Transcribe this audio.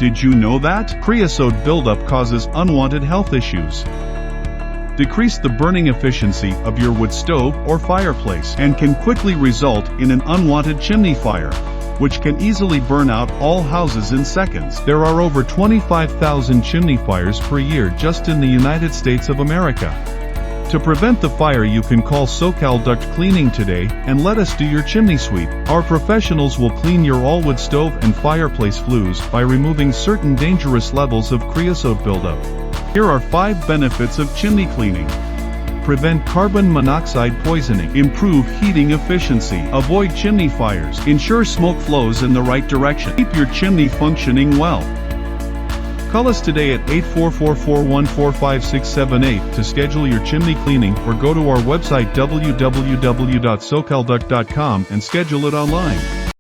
Did you know that? Creosote buildup causes unwanted health issues. Decrease the burning efficiency of your wood stove or fireplace and can quickly result in an unwanted chimney fire, which can easily burn out all houses in seconds. There are over 25,000 chimney fires per year just in the United States of America. To prevent the fire, you can call SoCal Duct Cleaning today and let us do your chimney sweep. Our professionals will clean your all-wood stove and fireplace flues by removing certain dangerous levels of creosote buildup. Here are 5 benefits of chimney cleaning. Prevent carbon monoxide poisoning. Improve heating efficiency. Avoid chimney fires. Ensure smoke flows in the right direction. Keep your chimney functioning well. Call us today at 844-414-5678 to schedule your chimney cleaning, or go to our website www.socalduct.com and schedule it online.